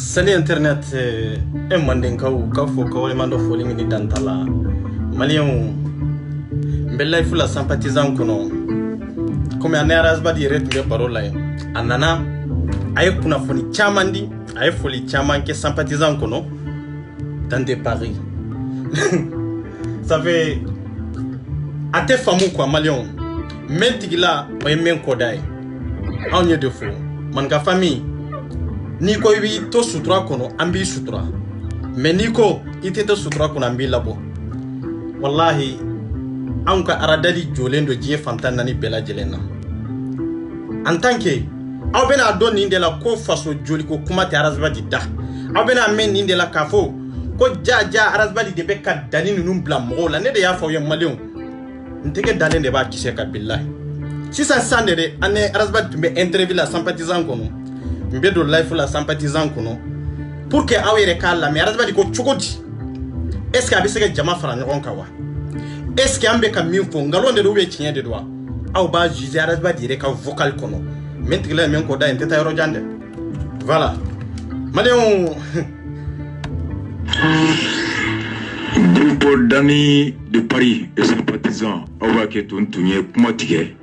Salut internet e mandenkaw ka fo ka wale mando fo lingi dantala malien mbella ifula sympathisant kono comme ane arasba di retme parola anana ay kuna foni chamandi ay foli chaman ke sympathisant kono dans des paris ça fait ate famu quoi malien mentigila o men kodai anye de fo man ka famille ni ko wi to sutura kono ambi sutura mais ni ko ite to sutura kono ambi labo wallahi an ka aradali jolendo je fantan nani bela jelena en tant que aw bena don ni de la ko faso joli ko kuma te arazba di da aw bena men ni de la kafo ko jaja arazba di be ka dalini num bla mo la ne de ya fo yem malion nteke dalen de ba kise ka billahi si ça sandere ane arazba di be interview la sympathisant kono mbedo life la sympathisant kono pour que awere kala mais arazba di ko chukodi est-ce que abiseke jama fara nyon kawa est-ce que ambe ka minfo ngalonde do be tinya de doa aw ba juger arazba di reka vocal kono mentigla men ko da enteta yoro jande voilà maléon groupe d'amis de Paris et sympathisants awa ke tuntunye kuma tige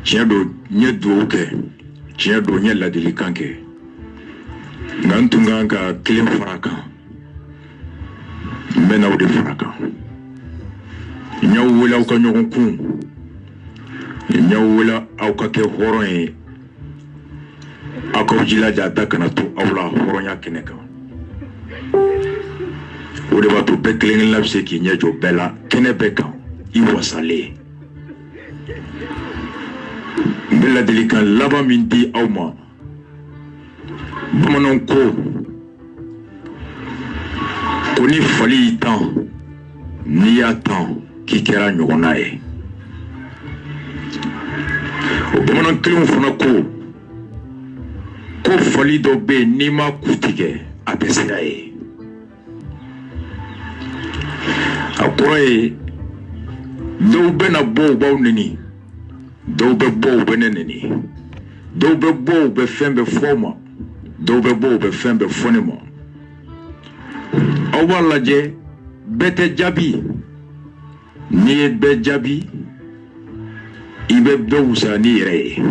tinya do nye do ke tinya do nye la delikanke ngantunga ka clem faraka mena o de faraka nyaw wala o ka nyogon kun nyaw wala o ka ke horon ako jila jata kana to awla horonya keneka o de bato be klingen labse ki nyajo bela kenebeka I wasale bela delikan laba mindi awma bamanon ko koni fali tan ni ya tan ki kera nyogona ye o bamanon kilin fana ko fali do be ni ma kutige abesira ye akore do be na bo baw nini do be bo be nini do be bo be fembe forma do be bo be fembe fonema awala je bete jabi ni be jabi ibe do usani re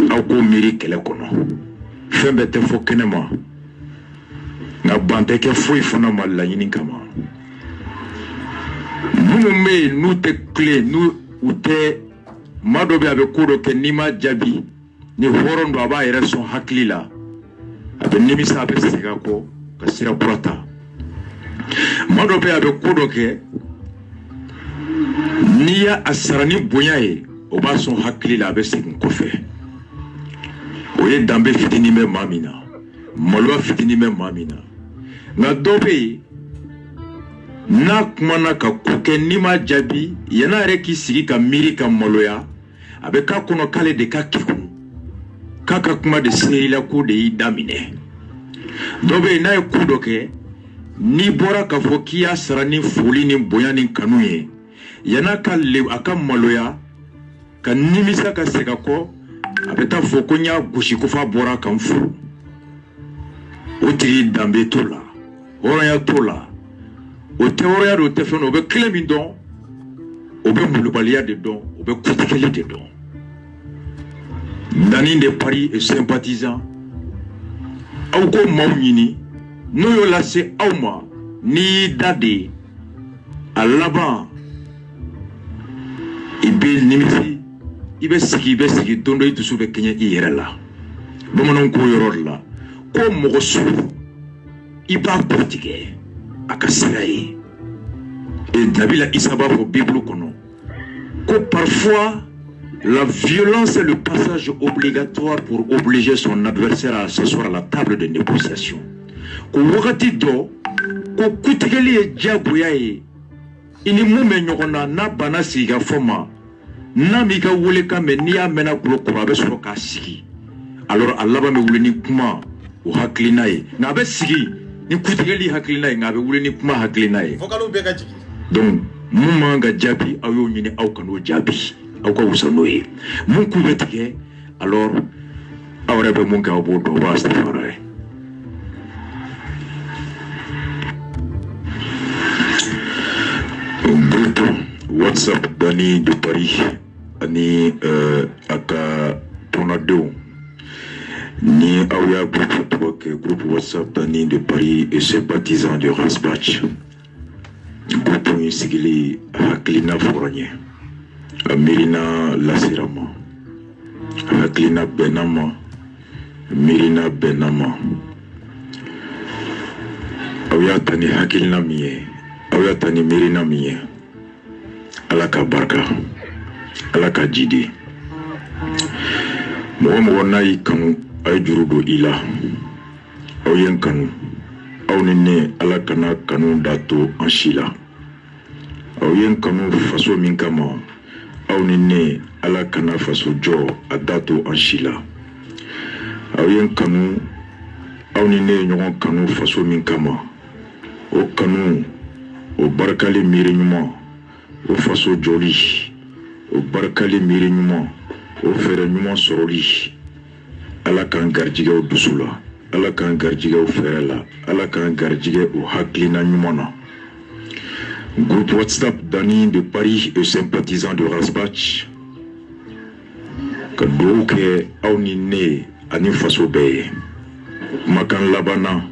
ako miri kele kono fembe te fokenema na bante ke foi fonama la yini kama me nous te clé nous ou te madobe abe kodo ke nima jabi ni horondo aba ere son haklila abe nimisa abe sega ko kasira prota madobe abe kodo ke niya asarani bonyaye oba son haklila abe segin kofe oye dambe fitini me mamina molwa fitini me mamina na dobe na kumana ka kuke nima jabi yana reki sigi ka miri ka moloya abe ka kono kale de ka kiku kaka kuma de seila ko de idamine dobe na kudoke ni bora ka fokia sarani fuli ni boyani kanuye yana ka le aka moloya ka nimisa ka sega ko abe ta fokonya gushi kufa bora kan fu otiri dambe tola oraya tola o théoria do téléphone obe clémin don obe mulubalia de don obe kutikeli de don Dani de Paris et sympathisants au ko mawnini no yo lase awma ni dade alaba ibe nimisi ibe sigi dondo itu sube kenya irela bomonon ko yororla ko mogosu iba portugais akasiraye et Nabila Isaba au Bible kono que parfois la violence est le passage obligatoire pour obliger son adversaire à s'asseoir à la table de négociation ko wakati do ko kutigeli e jabuyaye ini mume nyogona na bana siga foma na mi ka wole ka me ni amena ko be so ka sigi alors Allah ba me wule ni kuma o haklina ye na be sigi ni kutigeli haklina ngabe wule ni kuma haklina ye fokalo be ka jigi donc mumanga jabi ayo nyini aw kanu jabi aw ko usanoye mun ku betige alors awre be mun ka bo do ba stafara groupe WhatsApp Dani de Paris ani aka Tonado ni awya groupe WhatsApp Dani de Paris et ses partisans de Rasbach groupe sigili haklina foranye Mirina Lasirama haklina benama Mirina benama awya tani haklina miye awya tani Mirina miye alaka barka alaka jidi mo nayi kanu ay jurudo ila aw yen kanu aw ne alaka na kanu dato anshila aw yen kanu faso min kama aw ne alaka na faso jo adato anshila aw yen kanu aw ne nyogon kanu faso min kama o kanu o barkali miri nyuma o faso joli o barkali miri nyuma o fere nyuma soroli ala kan garjige o dusula ala kan garjige o fere la ala kan garjige o haklina nyuma na groupe WhatsApp Dani de Paris et sympathisants de Rasbach ka do ke awni ne ani faso be makan labana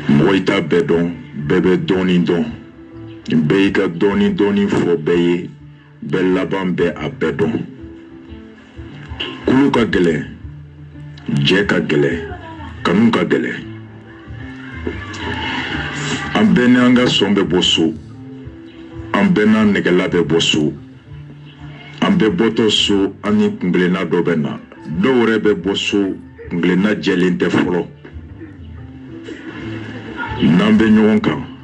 moita bedon bebe doni don Beika doni fo beye bella bambe a bedon kulu ka gele je ka gele kanun ka gele ambene anga sombe bosu ambena negela be bosu ambe boto su ani kunglena dobena dowre be bosu kunglena jelinte folo nambe nyonka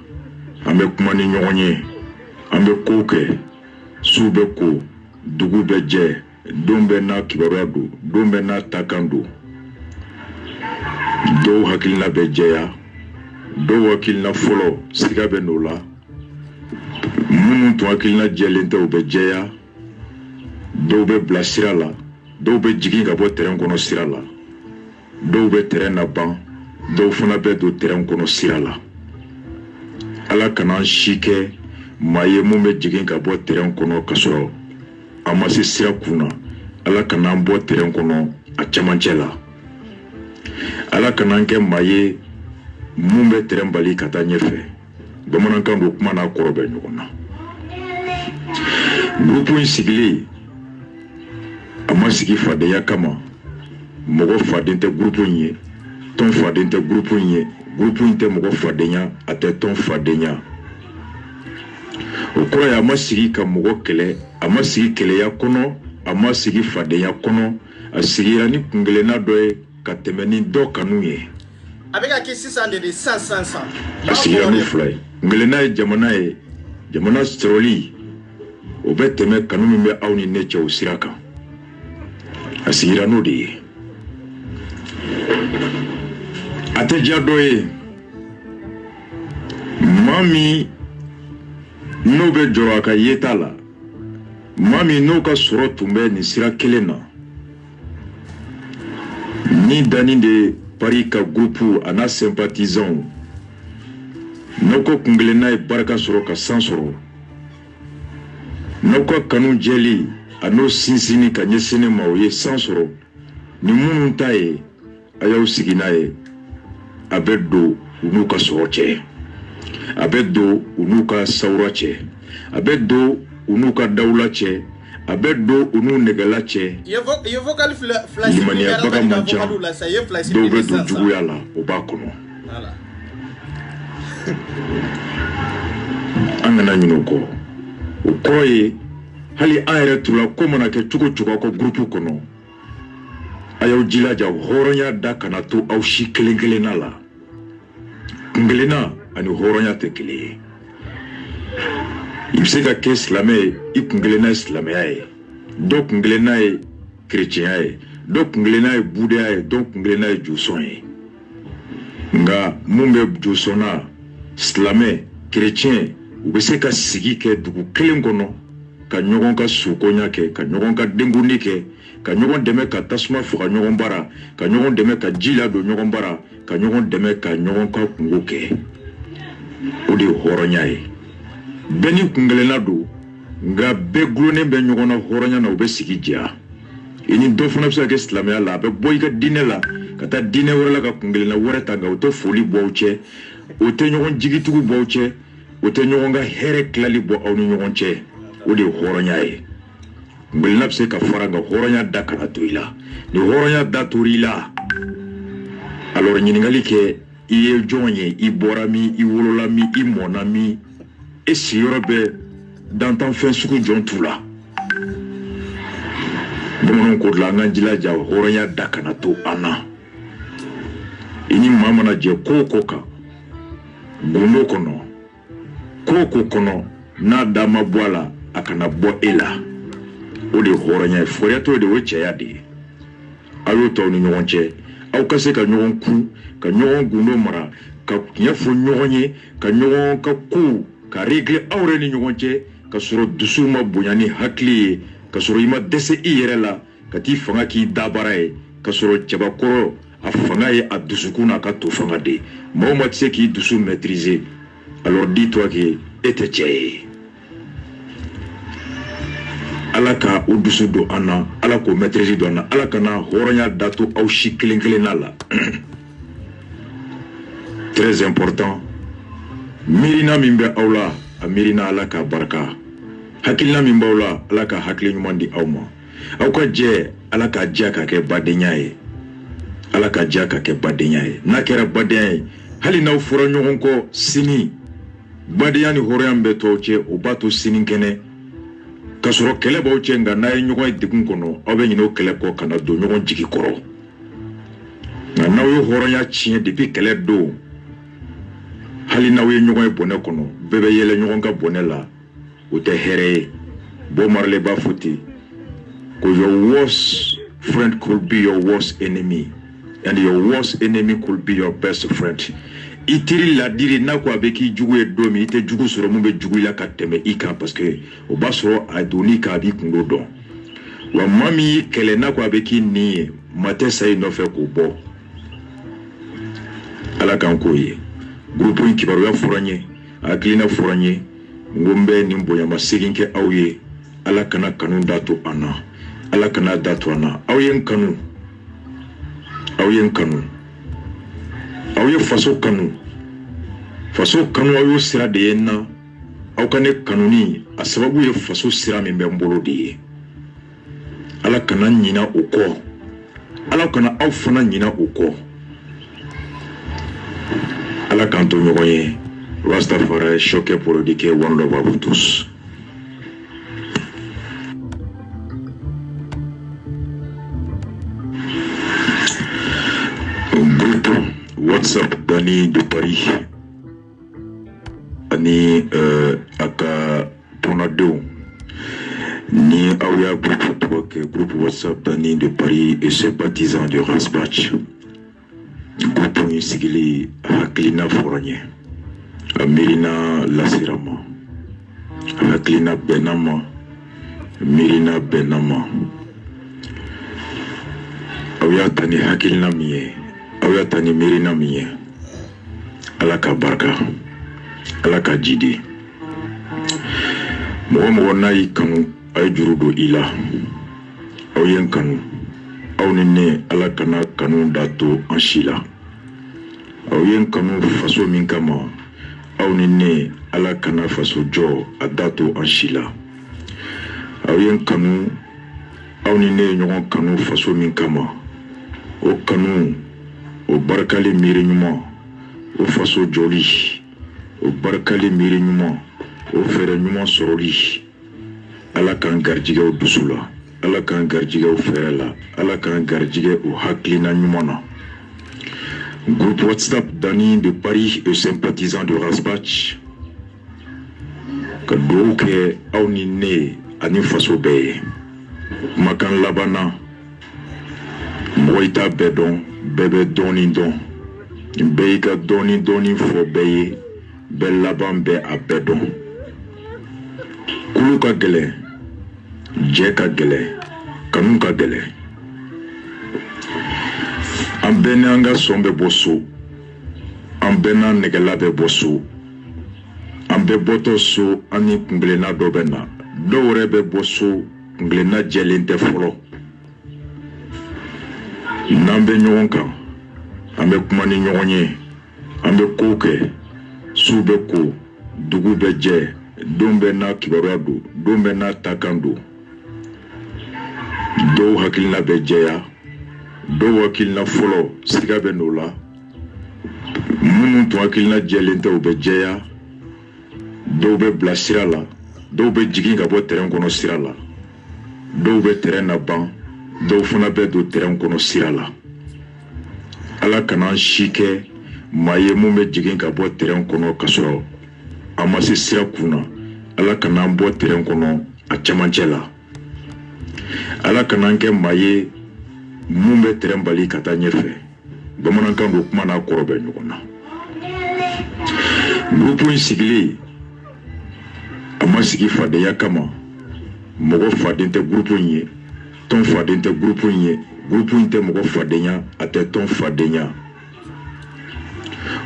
ambe kumani nyonye ambe koke sube ko dugu be je dombe na kibaradu dombe na takando do hakilna be jeya do wakilna folo siga be nola munu to hakilna jelente o be jeya do be blasira la do be jigi ga bo terrain kono sirala do be terrain na ban do funa be do terrain kono sirala ala kana shike maye mume jigin ka bo terrain kono kasoro amasi sira kuna ala kana bo terrain kono a chamanchela ala kana nke maye mume terrain bali kata nyefe bamanan kan do kuma na korobe nyona groupe sigili amasigi fade ya kama mogo fade te groupe nye ton fade te groupe nye groupe inte mogo fadenya ate ton fadenya okora ya masigi ka mogo kele amasigi kele ya kono amasigi fadenya kono asigira ni kungelena doe katemeni do kanuye abeka ki 600 de 500 asigira ni fly ngelena jamana stroli obeteme kanumi me awni neche usiraka asigira no de ate jadoye mami no be joro aka yetala mami no ka soro tumbe ni sira kelena ni Dani de Paris ka groupe ana sympathisant noko kungelena e baraka soro ka sansoro noko kanu jeli ano sinsini ka nyesene maoye sansoro ni munu taye ayaw siginaye abedo unuka soroche abedo unuka saurache abedo unuka daulache abedo unu negalache yevo kali flash limani abaga mancha do bedo juguyala obakono voilà angana nyinoko ukoye hali ayre tula komona ke chuko ko groupe kono ayaw jilaja horonya da kana to aw shi kelengelena la ngelena ani horonya te kele ibsega ke islamé ikungelena islamé ay donc ngelena ay chrétien ay donc ngelena ay bouddha ay donc ngelena ay juson ay nga mumbe jusona islamé chrétien ubeseka sigi ke dugu kelengono ka nyogon ka sukonya ke ka nyogon ka dengundi ke ka ɲɔgɔn dɛmɛ ka tasuma faga ɲɔgɔn bara ka ɲɔgɔn dɛmɛ ka ji ladon ɲɔgɔn bara ka ɲɔgɔn dɛmɛ ka ɲɔgɔn ka kungo kɛ o de ye hɔrɔnya ye bɛɛ ni kungelenna don nka bɛɛ gulonnen bɛ ɲɔgɔn na hɔrɔnya na u bɛ sigi diya i ni dɔ fana bɛ se ka kɛ silamɛya la a bɛ bɔ i ka diinɛ la ka taa diinɛ wɛrɛ la ka kungelenna wɛrɛ ta nka o tɛ foli bɔ aw cɛ o tɛ ɲɔgɔn jigitugu bɔ aw cɛ o tɛ ɲɔgɔn ka hɛrɛ tilali bɔ aw ni ɲɔgɔn cɛ o de ye hɔrɔnya ye kungelenna bɛ se ka fara nka hɔrɔnya da kana to i la ni hɔrɔnya da tora i la alors ɲininkali kɛ i ye jɔn ye i bɔra min i wolola min i mɔna min e sigiyɔrɔ bɛ dantanfɛn sugu jɔn t'u la bamananw ko la an ka jilaja hɔrɔnya da kana to an na i ni maa mana jɛ ko o ko kan gundo kɔnɔ ko o ko kɔnɔ n'a da ma bɔ a la a kana bɔ e la o de ye hɔrɔnya ye fɔriyatɔ de o ye cɛya de ye aw y'o to aw ni ɲɔgɔn cɛ aw ka se ka ɲɔgɔn ku ka ɲɔgɔn gundo mara ka tiɲɛ fɔ ɲɔgɔn ye ka ɲɔgɔn ka kow ka régler aw yɛrɛ ni ɲɔgɔn cɛ ka sɔrɔ dusu ma bonya ni hakili ye ka sɔrɔ i ma dɛsɛ i yɛrɛ la ka t'i fanga k'i dabara ye ka sɔrɔ cɛbakɔrɔ a fanga ye a dusukun n'a ka to fanga de maa o maa tɛ se k'i dusu maîtriser alors dis-toi que e tɛ cɛ ye ala ka o dusu don an na ala k'o maîtriser don an na ala kana hɔrɔnya dato aw si kelen kelenna la très important miirina min bɛ aw la a miirina ala ka barika hakilina min b'aw la ala ka hakili ɲuman di aw ma aw ka jɛ ala ka diya ka kɛ badenya ye ala ka diya ka kɛ badenya ye n'a kɛra badenya ye hali n'aw fɔra ɲɔgɔn kɔ sini badenya ni hɔrɔnya min bɛ to aw cɛ o b'a to sini kɛnɛ ka sɔrɔ kɛlɛ b'aw cɛ nka n'a ye ɲɔgɔn ye degun kɔnɔ aw bɛ ɲinɛ o kɛlɛ kɔ ka na don ɲɔgɔn jigi kɔrɔ nka n'aw ye hɔrɔnya tiɲɛ depuis kɛlɛ don hali n'aw ye ɲɔgɔn ye bɔnɛ kɔnɔ bɛɛ bɛ yɛlɛ ɲɔgɔn ka bɔnɛ la o tɛ hɛrɛ ye Bob Marley b'a fɔ ten ko your worst friend could be your worst enemy and your worst enemy could be your best friend i teri ladiri n'a ko a bɛ k'i jugu ye don min i tɛ jugu sɔrɔ mun bɛ jugu i la ka tɛmɛ i kan parce que o b'a sɔrɔ a donni kan a b'i kundo dɔn wa maa min y'i kɛlɛ n'a ko a bɛ k'i nin ye maa tɛ sa i nɔfɛ k'o bɔ ala k'an k'o ye groupe in kibaruya fɔra n ye a hakilina fɔra n ye n ko n bɛ nin bonyama segin kɛ aw ye ala kana kanu da to an na ala kana da to an na aw ye n kanu aw ye n kanu aw ye faso kanu aw y'o sira de ye n na aw ka ne kanuni a sababu ye faso sira min bɛ n bolo de ye ala kana ɲina o kɔ ala kana aw fana ɲina o kɔ ala k'an to ɲɔgɔn ye Rastafari choqué pour éduquer one love à vous tous. Groupe WhatsApp Dani de Paris. Ani aka Tonado. Ni Aouya groupe WhatsApp Dani de Paris et ses partisans de Rasbach. Groupe Sigili Haklina Fournier. Mirina Lasirama, Haklina Benama, Mirina Benama. Awyatani Hakilina Mie, Awyatani Mirina Mie, Alaka Barka, Alaka Jidi. Mwana yi kanu, ay jurudo ila, Awyen kanu, Awnine Alakana kanu dato anshila, Awyen kanu faso minkama. Aw ni ne ala kana faso jɔ a dato an si la aw ye n kanu aw ni ne ye ɲɔgɔn kanu faso min kama o kanu o barikali miiri ɲuman o faso jɔli o barikali miiri ɲuman o fɛɛrɛ ɲuman sɔrɔli ala k'an garijigɛw dusu la ala k'an garijigɛw fɛɛrɛ la ala k'an garijigɛ o hakilina ɲuman na. Groupe WhatsApp Dani de Paris et sympathisants de Rasbach. Ka duwawu kɛ aw ni ne ani faso bɛɛ ye. Makan labana mɔgɔ i t'a bɛɛ dɔn bɛɛ bɛ dɔɔni dɔn. Bɛɛ y'i ka dɔɔni dɔɔni fɔ bɛɛ ye bɛɛ laban bɛ a bɛɛ dɔn. Kulu ka gɛlɛn jɛ ka gɛlɛn kanu ka gɛlɛ an bɛɛ n'an ka sɔn bɛ bɔ so an bɛɛ n'an nɛgɛla bɛ bɔ so an bɛɛ bɔtɔ so an ni kunkelenna dɔ bɛ na dɔw yɛrɛ bɛ bɔ so kunkelenna jɛlen tɛ fɔlɔ n'an bɛ ɲɔgɔn kan an bɛ kuma ni ɲɔgɔn ye an bɛ kow kɛ su bɛ ko dugu bɛ jɛ don bɛ n'a kibaruya don don bɛ n'a takan don dɔw hakilina bɛ jɛya dɔw hakilina fɔlɔ siga bɛ n'o la minnu tun hakilina jɛlen tɛ u bɛ jɛya dɔw bɛ bila sira la dɔw bɛ jigin ka bɔ terrain kɔnɔ sira la dɔw bɛ terrain na ban dɔw fana bɛ don terrain kɔnɔ sira la ala kana si kɛ maa ye mun bɛ jigin ka bɔ terrain kɔnɔ ka sɔrɔ a ma se sira kun na ala kana an bɔ terrain kɔnɔ a cɛmancɛ la ala kana an kɛ maa ye mun bɛ terrain bali ka taa ɲɛfɛ bamanankan don kuma n'a kɔrɔ bɛ ɲɔgɔn na groupe in sigilen a ma sigi fadenya kama mɔgɔ faden tɛ groupe in ye tɔn faden tɛ groupe in ye groupe in tɛ mɔgɔ fadenya a tɛ tɔn fadenya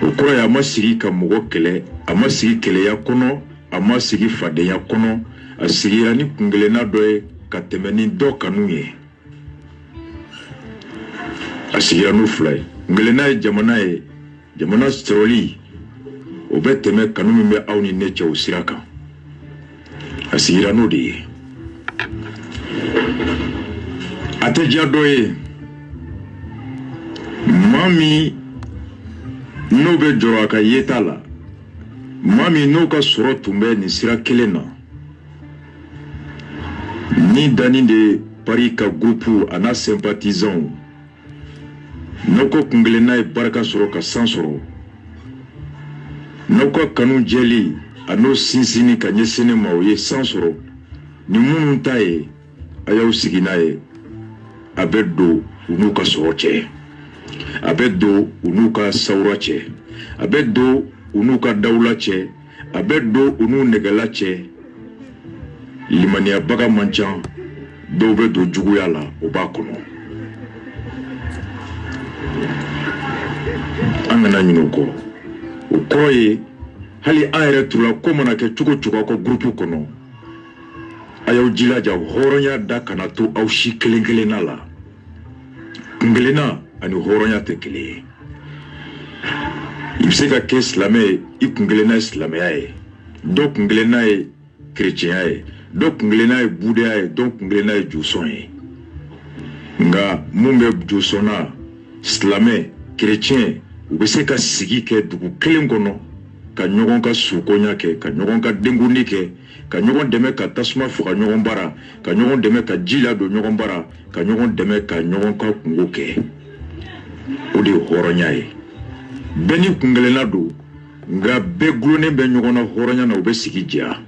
o kɔrɔ ye a ma sigi ka mɔgɔ kɛlɛ a ma sigi kɛlɛya kɔnɔ a ma sigi fadenya kɔnɔ a sigira ni kunkelenna dɔ ye ka tɛmɛ ni dɔ kanu ye a sigira n'u fila ye kunkelenna ye jamana sɔrɔli o bɛ tɛmɛ kanu min bɛ aw ni ne cɛ o sira kan a sigira n'o de ye a tɛ diya dɔ ye maa min n'o bɛ jɔrɔ a ka yeta la maa min n'o ka sɔrɔ tun bɛ nin sira kelen na ni danni de pari ka groupe a n'a sympathisants n'aw ka kunkelenna ye barika sɔrɔ ka san sɔrɔ n'aw ka kanu jɛli a n'o sinsinni ka ɲɛsin ne ma o ye san sɔrɔ ni minnu ta ye a y'aw sigi n'a ye a bɛ don u n'u ka sɔrɔ cɛ a bɛ don u n'u ka sawura cɛ a bɛ don u n'u ka dawula cɛ a bɛ don u n'u nɛgɛla cɛ limaniyabaga man ca dɔw bɛ don juguya la o b'a kɔnɔ an kana ɲinɛ o kɔ o kɔrɔ ye hali an yɛrɛ turula ko mana kɛ cogo cogo aw ka groupe kɔnɔ a y'aw jilaja hɔrɔnya da kana to aw si kelen kelenna la kunkelenna ani hɔrɔnya tɛ kelen ye i bɛ se ka kɛ silamɛ ye i kunkelenna ye silamɛya ye dɔ kunkelenna ye kerecɛnya ye dɔ kunkelenna ye budeya ye dɔ kunkelenna ye jusɔn ye nka mun bɛ jusɔnna silamɛ kerecɛn u bɛ se ka sigi kɛ dugu kelen kɔnɔ ka ɲɔgɔn ka sukonya kɛ ka ɲɔgɔn ka denkundi kɛ ka ɲɔgɔn dɛmɛ ka tasuma faga ɲɔgɔn bara ka ɲɔgɔn dɛmɛ ka ji ladon ɲɔgɔn bara ka ɲɔgɔn dɛmɛ ka ɲɔgɔn ka kungo kɛ o de ye hɔrɔnya ye bɛɛ ni kunkelenna don nka bɛɛ gulonnen bɛ ɲɔgɔn na hɔrɔnya na u bɛ sigi diya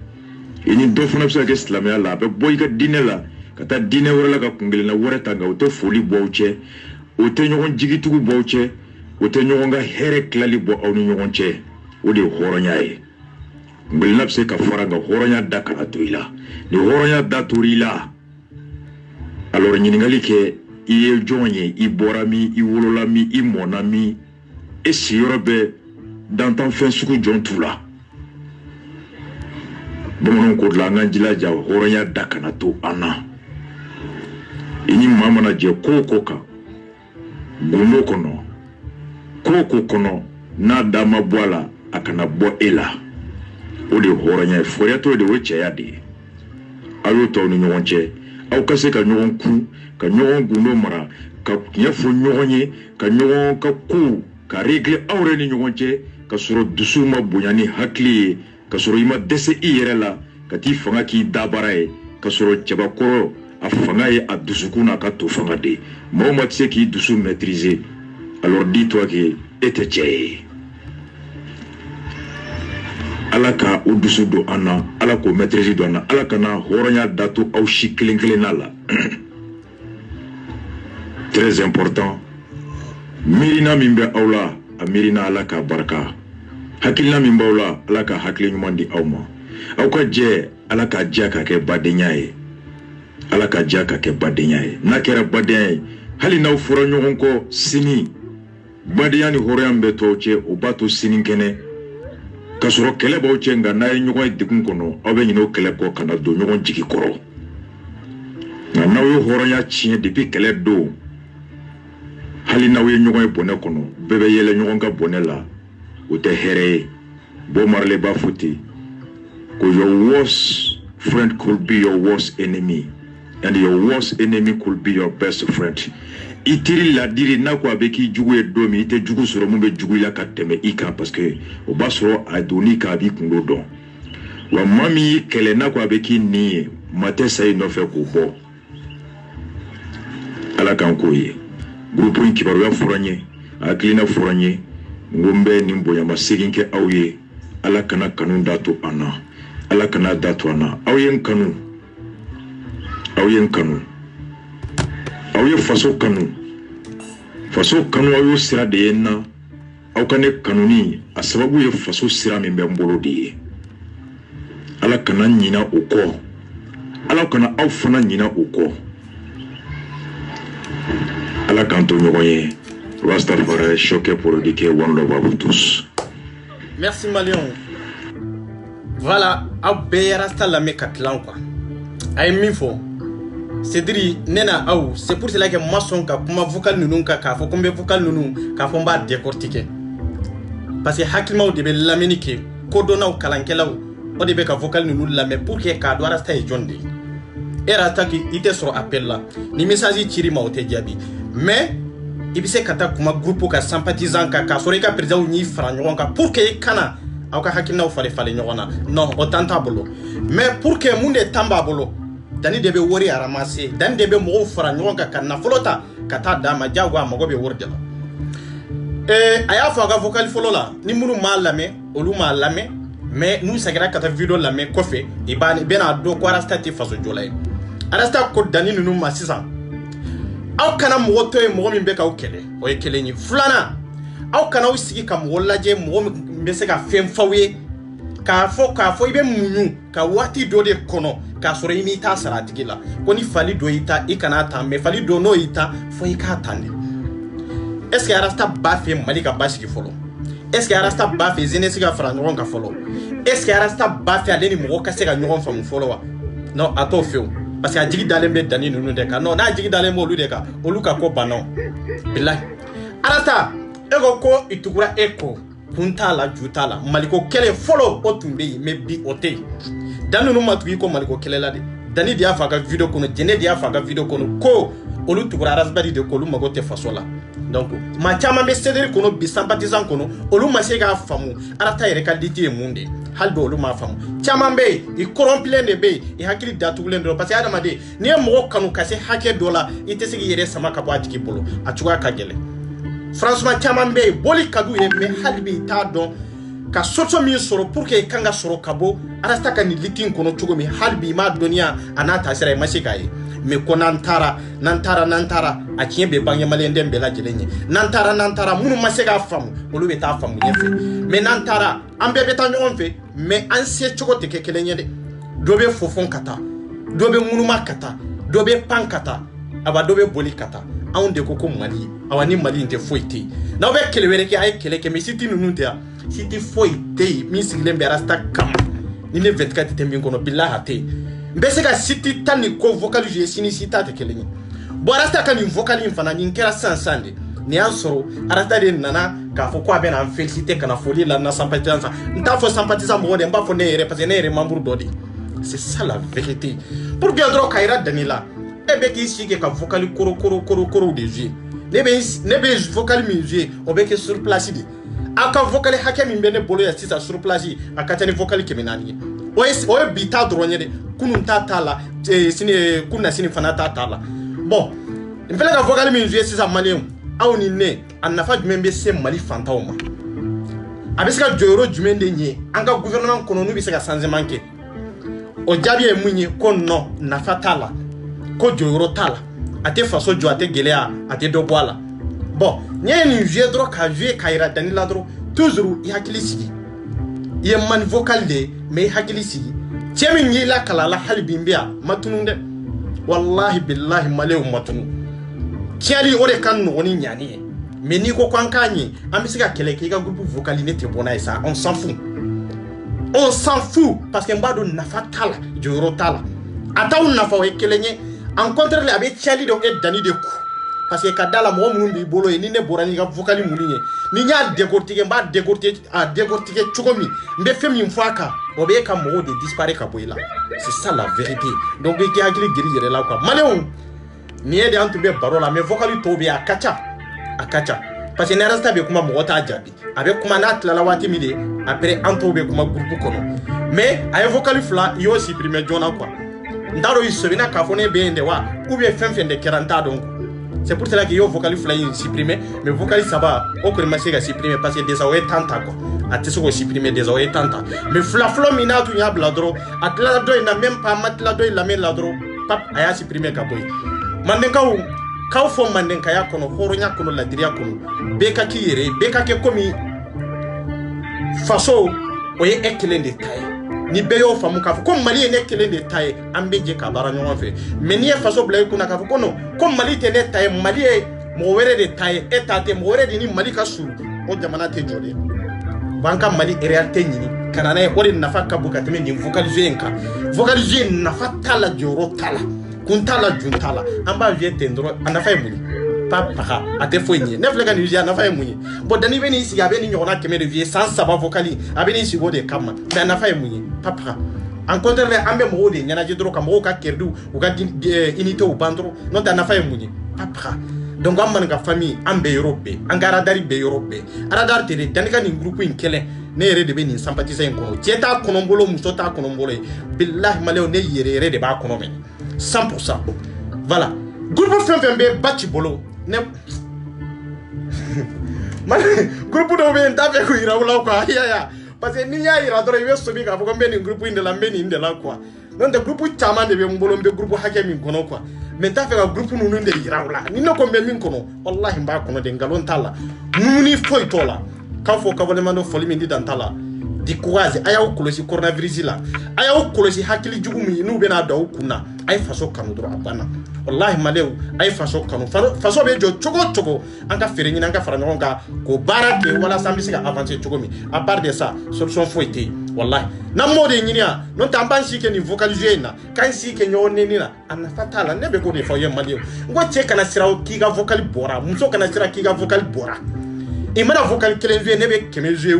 i ni dɔ fana bɛ se ka kɛ silamɛya la a bɛ bɔ i ka diinɛ la ka taa diinɛ wɛrɛ la ka kunkelenna wɛrɛ ta nka o tɛ foli bɔ aw cɛ o tɛ ɲɔgɔn jigitugu bɔ aw cɛ o tɛ ɲɔgɔn ka hɛrɛ tilali bɔ aw ni ɲɔgɔn cɛ o de ye hɔrɔnya ye kunkelenna bɛ se ka fara nka hɔrɔnya da kana to i la ni hɔrɔnya da tora i la alors ɲininkali kɛ i ye jɔn ye i bɔra min i wolola min i mɔna min e siyɔrɔ bɛ dantanfɛn sugu jɔn t'u la bamananw ko la an k'an jilaja hɔrɔnya da kana to an na i ni maa mana jɛ ko o ko kan gundo kɔnɔ ko o ko kɔnɔ n'a da ma bɔ a la a kana bɔ e la o de ye hɔrɔnya ye fɔriyatɔ de o ye cɛya de ye aw y'o to aw ni ɲɔgɔn cɛ aw ka se ka ɲɔgɔn kun ka ɲɔgɔn gundo mara ka ɲɛfɔ ɲɔgɔn ye ka ɲɔgɔn ka kow ka régler aw yɛrɛ ni ɲɔgɔn cɛ ka sɔrɔ dusu ma bonya ni hakili ye ka sɔrɔ i ma dɛsɛ i yɛrɛ la ka t'i fanga k'i dabara ye ka sɔrɔ cɛbakɔrɔ a fanga ye a dusukun n'a ka to fanga de mɔgɔ ma tɛ se k'i dusu maîtriser alors dis-toi que e tɛ cɛ ye ala ka o dusu don an na ala k'o maîtriser don an na ala kana hɔrɔnya da to aw si kelen kelenna la très important miirina min bɛ aw la a miirina ala ka barika hakilina min b'aw la ala ka hakili ɲuman di aw ma aw ka jɛ ala ka jɛ ka kɛ badenya ye ala ka diya ka kɛ badenya ye n'a kɛra badenya ye hali n'aw fɔra ɲɔgɔn kɔ sini badenya ni hɔrɔnya bɛ tɔw cɛ o b'a to sini kɛnɛ ka sɔrɔ kɛlɛ b'aw cɛ nka n'a ye ɲɔgɔn ye degun kɔnɔ aw bɛ ɲinɛ o kɛlɛ kɔ ka na don ɲɔgɔn jigi kɔrɔ nka n'aw ye hɔrɔnya tiɲɛ depuis kɛlɛ don hali n'aw ye ɲɔgɔn ye bɔnɛ kɔnɔ bɛɛ bɛ yɛlɛ ɲɔgɔn ka bɔnɛ la o tɛ hɛrɛ ye Bob Marley b'a fɔ ten ko your worst friend could be your worst enemy and your worst enemy could be your best friend. Itiri la diri na ko abeki jugu e do mi ite jugu soro mu be jugu la ka teme ika parce que o ba soro adoni ka bi kungo don. Wa mami kele na ko abeki ni mate sai no fe ko bo. Ala kan ko ye. Groupe in kibaru ya furanye, aklina furanye, ngombe ni mboya maseginke awye, ala kana kanun datu ana. Ala kana datu ana. Awyen kanu. Awyen kanu. Awye faso kanu. Faso kanu ayo sira de yenna. Aw kane kanuni a sababu ye faso sira min bɛ n bolo de ye. Ala kana ɲina o kɔ. Ala kana aw fana ɲina o kɔ. Ala k'an to ɲɔgɔn ye. Rastafari choqué pour éduquer one love à vous tous. Merci Malion. Voilà, aw bɛɛ ye rasta lamɛn ka tilan quoi. A ye min fɔ. C'est-à-dire nena aw c'est pour cela que ma sɔn ka kuma vocal ninnu kan k'a fɔ ko n bɛ vocal ninnu k'a fɔ n b'a décortiquer. Parce que hakimaw de bɛ lamɛnni kɛ kodɔnnaw kalankɛlaw o de bɛ ka vocal ninnu lamɛn pour que k'a dɔn rasta ye jɔn de ye. E rasta i tɛ sɔrɔ appel la ni message ciri ma o tɛ jaabi mais i bɛ se ka taa kuma groupe ka sympathisant kan k'a sɔrɔ i ka président y'i fara ɲɔgɔn kan pour que i kana aw ka hakilinaw falen ɲɔgɔn na non o temps t'a bolo mais pour que mun de temps b'a bolo dani de bɛ wari a ramasser dani de bɛ mɔgɔw fara ɲɔgɔn kan ka nafolo ta ka taa d'a ma diyagoya a mago bɛ wari de la a y'a fɔ a ka vocal fɔlɔ la ni minnu m'a lamɛn olu m'a lamɛn mais n'u seginna ka taa video lamɛn kɔfɛ i bɛna dɔn ko rasta tɛ faso jɔla ye rasta ko dani ninnu ma sisan aw kana mɔgɔ to ye mɔgɔ min bɛ k'aw kɛlɛ o ye kelen ye filanan aw kana aw sigi ka mɔgɔ lajɛ mɔgɔ min bɛ se ka fɛn f'aw ye k'a fɔ i bɛ muɲu ka waati dɔ de kɔnɔ k'a sɔrɔ i m'i ta sara a tigi la ko ni fali dɔ y'i ta i kana ta mais fali dɔ n'o y'i ta fo i k'a ta de est ce que rasta b'a fɛ Mali ka basigi fɔlɔ est ce que rasta b'a fɛ jeunesse ka fara ɲɔgɔn kan fɔlɔ est ce que rasta b'a fɛ ale ni mɔgɔ ka se ka ɲɔgɔn faamu fɔlɔ wa non a t'o fɛ o parce que a jigi dalen bɛ dani ninnu de kan non n'a jigi dalen bɛ olu de kan olu ka ko banna bilahi rasta e ko i tugura e ko kun t'a la ju t'a la Maliko kɛlɛ fɔlɔ o tun bɛ yen mais bi o tɛ yen dani ninnu ma tugu i ko Maliko kɛlɛ la de dani de y'a fɔ a ka video kɔnɔ jɛnɛ de y'a fɔ a ka video kɔnɔ ko olu tugura rasbari de ko olu mago tɛ faso la donc maa caman bɛ CDR kɔnɔ bi sympathisant kɔnɔ olu ma se k'a faamu rasta yɛrɛ ka liti ye mun de ye hali bi olu m'a faamu caman bɛ yen i corrompilen de bɛ yen i hakili datugulen de don parce que adamaden n'i ye mɔgɔ kanu ka se hakɛ dɔ la i tɛ se k'i yɛrɛ sama ka bɔ a tigi bolo a cogoya ka gɛlɛn franchement caman bɛ yen boli ka d'u ye mais hali bi i t'a dɔn ka solution min sɔrɔ pour que i kan ka sɔrɔ ka bɔ rasta ka nin liti in kɔnɔ cogo min hali bi i m'a dɔnniya a n'a taasira i ma se k'a ye mais ko n'an taara a tiɲɛ bɛ bange maliyɛnden bɛɛ lajɛlen ye n'an taara minnu ma se k'a faamu olu bɛ taa faamu ɲɛfɛ mais n'an taara an bɛɛ bɛ taa ɲɔgɔn fɛ mais an se cogo tɛ kɛ kelen ye dɛ dɔ bɛ fofon ka taa dɔ bɛ ŋunuma ka taa dɔ bɛ pan ka taa aba dɔ bɛ boli ka taa anw de ko Mali awa ni Mali in tɛ foyi tɛ yen n'aw bɛ kɛlɛ wɛrɛ kɛ a ye kɛlɛ kɛ mais siti ninnu tɛ yan siti foyi tɛ yen min sigilen bɛ rasta kama ni ne 24 tɛ min kɔnɔ bilahi a tɛ yen n bɛ se ka siti tan ni ko vocal jouer sini sita tɛ kelen ye bon rasta ka nin vocal in fana nin kɛra sisan de nin y'a sɔrɔ rasta de nana k'a fɔ ko a bɛna n féliciter kana foli la n na sympathisant n t'a fɔ sympathisant mɔgɔ de n b'a fɔ ne yɛrɛ parce que ne yɛrɛ membre dɔ de c'est ça la vérité pour bien dɔrɔn ka yira dani la e bɛ k'i sigi ka vocal koro de jouer ne bɛ vocal min jouer o bɛ kɛ sur place de a ka vocal hakɛ min bɛ ne bolo yan sisan sur place a ka ca ni vocal 400 ye o ye bi ta dɔrɔn ye dɛ kunun ta t'a la kun na sini fana ta t'a la bon n filɛ ka vocal min jouer sisan maliyɛnw aw ni ne a nafa jumɛn bɛ se Mali fantanw ma a bɛ se ka jɔyɔrɔ jumɛn de ɲɛ an ka gouvernement kɔnɔ n'u bɛ se ka changement kɛ o jaabi ye mun ye ko non nafa t'a la ko jɔyɔrɔ t'a la a tɛ faso jɔ a tɛ gɛlɛya a tɛ dɔ bɔ a la bon n'i ye nin jouer dɔrɔn ka jouer ka yira dani la dɔrɔn toujours i hakili sigi i ye mani vocal de mais i hakili sigi cɛ min y'i la kala la hali bi n bɛ yan ma tunun dɛ wallahi billahi maleu matunu tiari ore kan no ni nyani mais ni ko kwankanye ambisika keleke ga groupe vocal ne te bona ça on s'en fout parce que mbado nafa tala joro tala ataw nafa we kelenye en contre le abe tiali do e dani de ku parce que kadala mo mun bi bolo ni ne borani ga vocal mulinye ni nya décortiquer mba décortiquer chokomi mbe femi mfaka obe ka mo de disparaître ka boila c'est ça la vérité donc be ki akili giri yere la quoi maléon ni ede antu be barola mais vocal to be akacha parce que ne resta be kuma mo ta jabi avec kuma na tla la wati mide après anto be kuma groupe kono mais ay vocal fla yo supprimer jona quoi ndaro isobina ka fone be ende wa ou bien fem de 40 donc c'est pour cela que yo vocal fla supprimer mais vocal ça va au que ma sega supprimer parce que déjà ouais tanta quoi atiso ko supprimer déjà ouais tanta mais fla mina tu nya bladro atla do ina même pas matla do ila men ladro pap aya supprimer ka boy manden kaw fo manden kaya kono horo nya kono la diria kono beka ki yere beka ke komi faso oye ekelende tay ni beyo famu ka ko mali ne kelende tay ambeje ka bara nyon fe mais ni faso blay kuna ka ko no ko mali te ne tay mali e mo were de tay etate mo were de ni mali ka suru o jamana te jode banka mali réalité ni kanana e hore nafa ka bukate men ni vocaliser nafa tala joro tala kuntala juntala amba viete ndro anafa emuni papa ate foyni ne flega ni via anafa emuni bo dani beni isi abeni nyona keme de vie sans savoir vocali abeni isi go de kama mais anafa emuni papa en contre le ambe mo de nyana jidro ka mo ka kerdu o ka inité o bandro non ta anafa emuni papa donc amman ga famille ambe europe angara dari be europe aradar te de danika ni groupe in kele ne yere de beni sympathiser ko tieta konombolo musota konombolo billahi maleo ne yere de ba konomi 100%. Voilà. Groupe FMB bati bolo. Ne groupe do be ndabe ko ira wala ko ya parce que ni ya ira doro yeso bi ka ko mbeni groupe inde la mbeni inde la quoi. Non de groupe chama de be mbolo be groupe hake min kono quoi. Mais ta fe ka groupe nunu nde ira wala. Ni no ko min kono. Wallahi mba kono de ngalon tala. Nuni foi tola. Ka fo ka wala mando foli min di dan tala. Di courage aya o kolosi coronavirus la aya o kolosi hakili jugumi nu bena daw kuna ay faso kanu dro abana wallahi malew ay faso kanu faso be jo chogo anga fere nyina anga fara nyonga ko barake wala sambisi ga avancer chogo mi à part de ça solution foité wallahi na mode nyinia non tamban sike ni vocaliser na kan sike nyone ni na ana fatala nebe ko de foye malew ngo che kana siraw kiga vocal bora muso kana sira kiga vocal bora e mara vocal kelenje nebe kemeje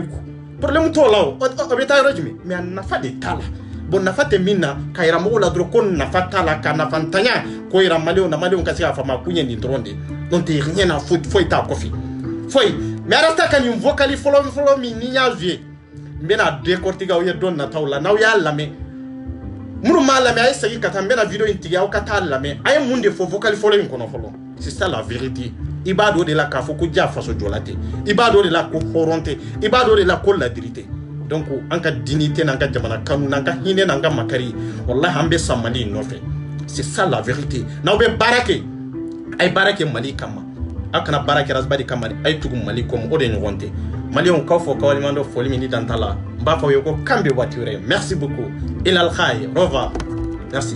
problème to law obeta rajmi mais nafa de tala bon nafa te minna kayra mo la dro kon nafa tala kana fantanya ko ira maleo na maleo kasi afa makunye ni tronde donc te rien à foutre foi ta kofi foi mais rasta kan une vocali follow mi ni nya vie mbena décortiquer o ye don na tawla naw ya lame muru mala me ay sagi kata mbena video intiga o kata lame ay munde fo vocali follow in kono follow c'est ça la vérité ibado de la kafo ko ja faso jolate ibado de la ko horonte ibado de la ko la dirite donc anka dignité nanga jamana kanu nanga hine nanga makari wallahi ambe samali no fait c'est ça la vérité na be barake ay barake mali kama akana barake rasbadi kama ay tugu mali comme o de ngonte mali on kafo ko alimando foli mini dantala mba fa yoko kambe wature merci beaucoup ilal khair au revoir merci